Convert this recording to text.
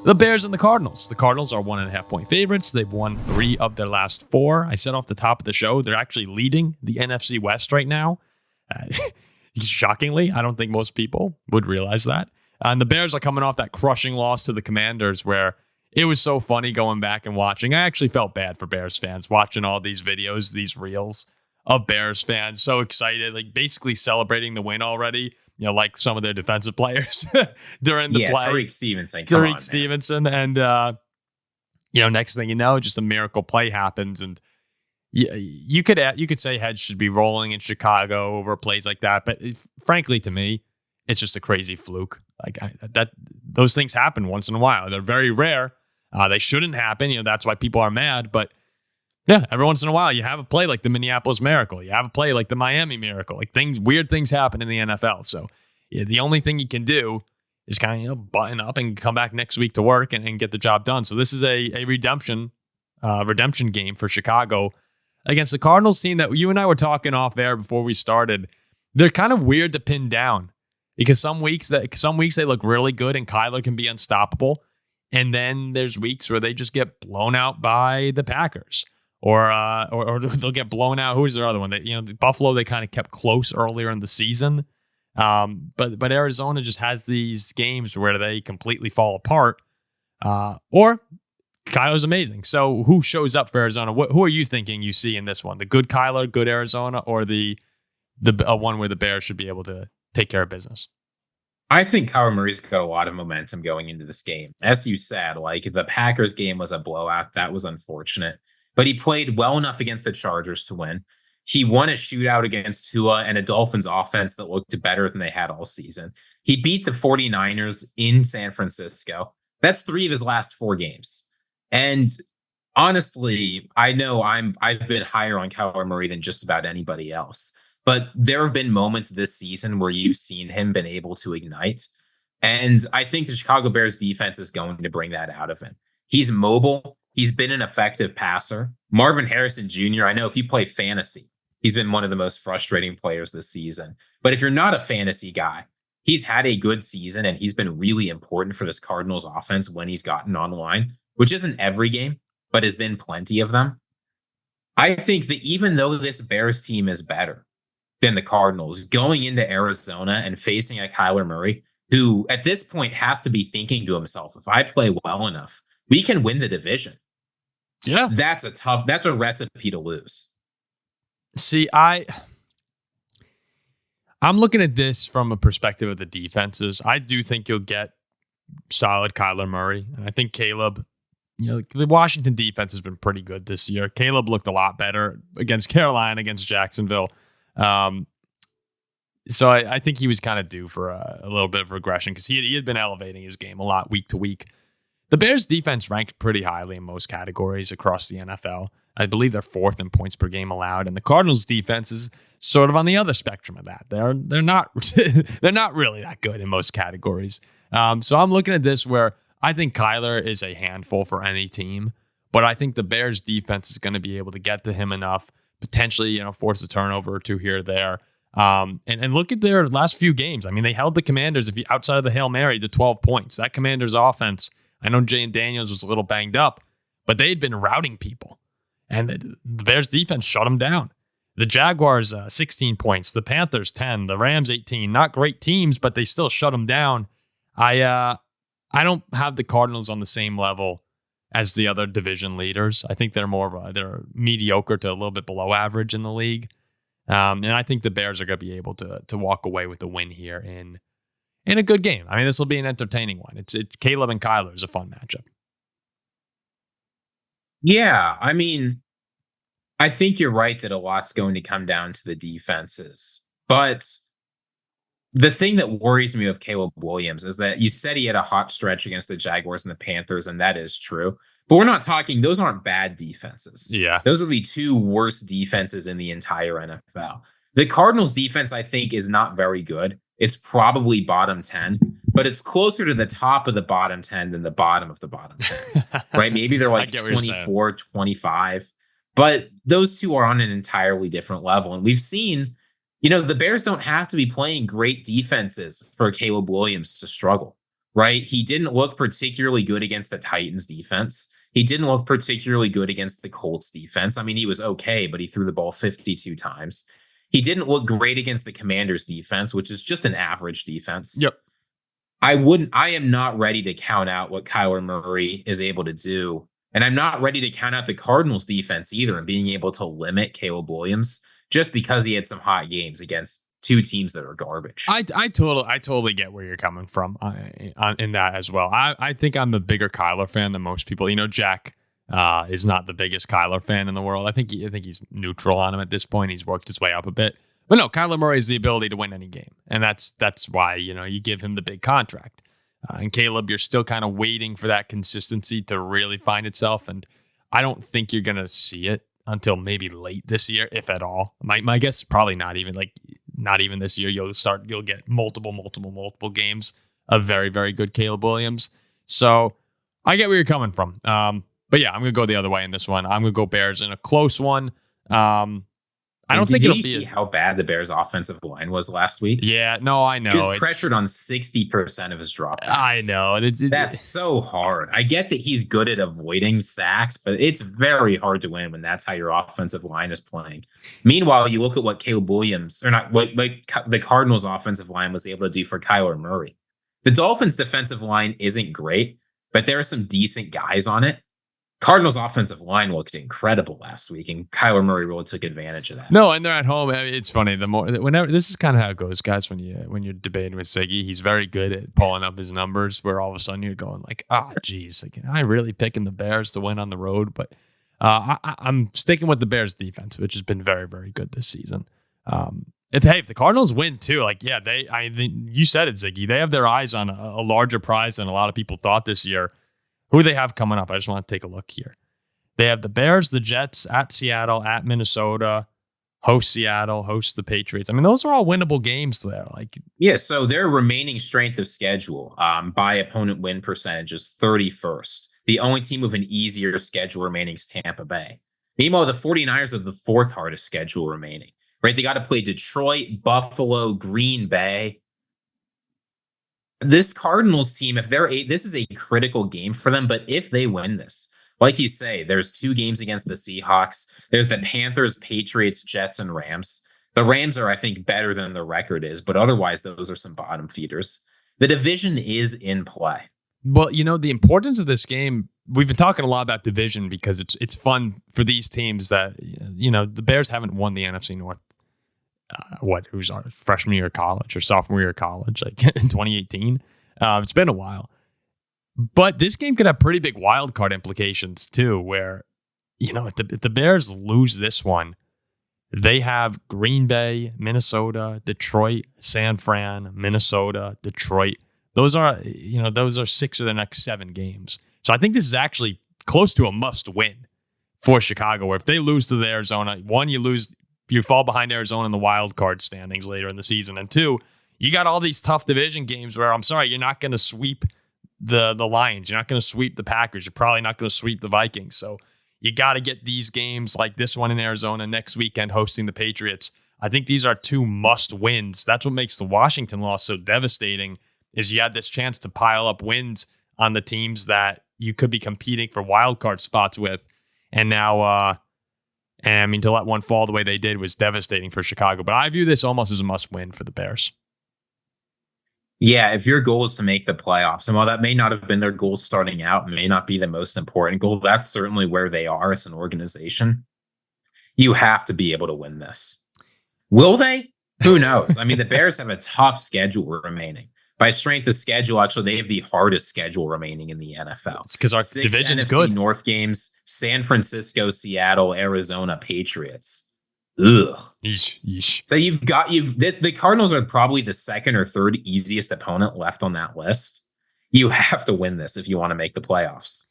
The Bears and the Cardinals. The Cardinals are 1.5-point favorites. They've won 3 of their last 4. I said off the top of the show, they're actually leading the NFC West right now. Shockingly, I don't think most people would realize that. And the Bears are coming off that crushing loss to the Commanders where it was so funny going back and watching. I actually felt bad for Bears fans watching all these videos, these reels of Bears fans so excited, like basically celebrating the win already. You know, like some of their defensive players during the play. Tariq Stevenson. Tariq Stevenson. And, next thing you know, just a miracle play happens. And you could say heads should be rolling in Chicago over plays like that. But frankly, to me, it's just a crazy fluke. Those things happen once in a while. They're very rare. They shouldn't happen. That's why people are mad. But yeah, every once in a while, you have a play like the Minneapolis Miracle. You have a play like the Miami Miracle. Like weird things happen in the NFL. So the only thing you can do is kind of button up and come back next week to work and get the job done. So this is a redemption game for Chicago against the Cardinals team that you and I were talking off air before we started. They're kind of weird to pin down because some weeks they look really good and Kyler can be unstoppable, and then there's weeks where they just get blown out by the Packers. Or they'll get blown out. Who's their other one? Buffalo, they kind of kept close earlier in the season. But Arizona just has these games where they completely fall apart. Or Kyler's amazing. So who shows up for Arizona? Who are you thinking you see in this one? The good Kyler, good Arizona, or the one where the Bears should be able to take care of business? I think Kyler Murray's got a lot of momentum going into this game. As you said, like the Packers game was a blowout. That was unfortunate. But he played well enough against the Chargers to win. He won a shootout against Tua and a Dolphins offense that looked better than they had all season. He beat the 49ers in San Francisco. That's 3 of his last 4 games. And honestly, I know I've been higher on Kyler Murray than just about anybody else. But there have been moments this season where you've seen him been able to ignite. And I think the Chicago Bears defense is going to bring that out of him. He's mobile. He's been an effective passer. Marvin Harrison Jr., I know if you play fantasy, he's been one of the most frustrating players this season. But if you're not a fantasy guy, he's had a good season and he's been really important for this Cardinals offense when he's gotten online, which isn't every game, but has been plenty of them. I think that even though this Bears team is better than the Cardinals, going into Arizona and facing a Kyler Murray, who at this point has to be thinking to himself, if I play well enough, we can win the division. Yeah. That's a recipe to lose. See, I'm looking at this from a perspective of the defenses. I do think you'll get solid Kyler Murray. And I think Caleb, the Washington defense has been pretty good this year. Caleb looked a lot better against Carolina, against Jacksonville. So I think he was kind of due for a little bit of regression because he had been elevating his game a lot week to week. The Bears defense ranked pretty highly in most categories across the NFL. I believe they're 4th in points per game allowed, and the Cardinals defense is sort of on the other spectrum of that. They're not they're not really that good in most categories. So I'm looking at this where I think Kyler is a handful for any team, but I think the Bears defense is going to be able to get to him enough, potentially force a turnover or 2 here or there. And look at their last few games. I mean, they held the Commanders, outside of the Hail Mary, to 12 points. That Commanders offense, I know Jane Daniels was a little banged up, but they had been routing people. And the Bears defense shut them down. The Jaguars, 16 points. The Panthers, 10. The Rams, 18. Not great teams, but they still shut them down. I don't have the Cardinals on the same level as the other division leaders. I think they're they're mediocre to a little bit below average in the league. And I think the Bears are going to be able to walk away with the win here in a good game. I mean, this will be an entertaining one. It's Caleb and Kyler is a fun matchup. Yeah, I mean, I think you're right that a lot's going to come down to the defenses. But the thing that worries me with Caleb Williams is that you said he had a hot stretch against the Jaguars and the Panthers, and that is true. But we're not talking, those aren't bad defenses. Yeah. Those are the 2 worst defenses in the entire NFL. The Cardinals defense, I think, is not very good. It's probably bottom 10, but it's closer to the top of the bottom 10 than the bottom of the bottom 10, right? Maybe they're like 24, 25, but those 2 are on an entirely different level. And we've seen, the Bears don't have to be playing great defenses for Caleb Williams to struggle, right? He didn't look particularly good against the Titans defense. He didn't look particularly good against the Colts defense. I mean, he was okay, but he threw the ball 52 times. He didn't look great against the Commanders defense, which is just an average defense. Yep. I am not ready to count out what Kyler Murray is able to do. And I'm not ready to count out the Cardinals defense either and being able to limit Caleb Williams just because he had some hot games against two teams that are garbage. I totally get where you're coming from in that as well. I think I'm a bigger Kyler fan than most people. Jack is not the biggest Kyler fan in the world. I think he's neutral on him at this point. He's worked his way up a bit. But no, Kyler Murray has the ability to win any game. And that's why, you give him the big contract. And Caleb, you're still kind of waiting for that consistency to really find itself. And I don't think you're going to see it until maybe late this year, if at all. My guess is probably not even this year. You'll get multiple games of very, very good Caleb Williams. So I get where you're coming from. But yeah, I'm going to go the other way in this one. I'm going to go Bears in a close one. I don't think it'll be. Did you see how bad the Bears' offensive line was last week? Yeah, no, I know. He was pressured on 60% of his dropbacks. I know. That's so hard. I get that he's good at avoiding sacks, but it's very hard to win when that's how your offensive line is playing. Meanwhile, you look at what Caleb Williams, or not, what the Cardinals' offensive line was able to do for Kyler Murray. The Dolphins' defensive line isn't great, but there are some decent guys on it. Cardinals' offensive line looked incredible last week, and Kyler Murray really took advantage of that. No, and they're at home. I mean, it's funny. Whenever this is kind of how it goes, guys. When you're debating with Ziggy, he's very good at pulling up his numbers. Where all of a sudden you're going like, geez, like, am I really picking the Bears to win on the road? But I'm sticking with the Bears defense, which has been very, very good this season. If the Cardinals win too, you said it, Ziggy. They have their eyes on a larger prize than a lot of people thought this year. Who do they have coming up? I just want to take a look here. They have the Bears, the Jets, at Seattle, at Minnesota, host Seattle, host the Patriots. I mean, those are all winnable games there. So their remaining strength of schedule by opponent win percentage is 31st. The only team with an easier schedule remaining is Tampa Bay. Meanwhile, the 49ers have the fourth hardest schedule remaining. Right? They got to play Detroit, Buffalo, Green Bay. This Cardinals team, this is a critical game for them, but if they win this, like you say, there's two games against the Seahawks. There's the Panthers, Patriots, Jets, and Rams. The Rams are, I think, better than the record is, but otherwise, those are some bottom feeders. The division is in play. Well, the importance of this game, we've been talking a lot about division because it's fun for these teams that, the Bears haven't won the NFC North. Who's our freshman year of college or sophomore year of college, like in 2018. It's been a while. But this game could have pretty big wild card implications too, where, if the Bears lose this one, they have Green Bay, Minnesota, Detroit, San Fran, Minnesota, Detroit. Those are 6 of the next 7 games. So I think this is actually close to a must win for Chicago, where if they lose to the Arizona, one, you fall behind Arizona in the wild card standings later in the season. And 2, you got all these tough division games where, I'm sorry, you're not going to sweep the Lions. You're not going to sweep the Packers. You're probably not going to sweep the Vikings. So you got to get these games like this one in Arizona next weekend hosting the Patriots. I think these are 2 must wins. That's what makes the Washington loss so devastating, is you had this chance to pile up wins on the teams that you could be competing for wild card spots with. And now, to let one fall the way they did was devastating for Chicago. But I view this almost as a must-win for the Bears. Yeah, if your goal is to make the playoffs, and while that may not have been their goal starting out, and may not be the most important goal, that's certainly where they are as an organization. You have to be able to win this. Will they? Who knows? The Bears have a tough schedule remaining. By strength of schedule, actually, they have the hardest schedule remaining in the NFL. It's because our division is good. North games: San Francisco, Seattle, Arizona, Patriots. Ugh. Yeesh. So the Cardinals are probably the second or third easiest opponent left on that list. You have to win this if you want to make the playoffs.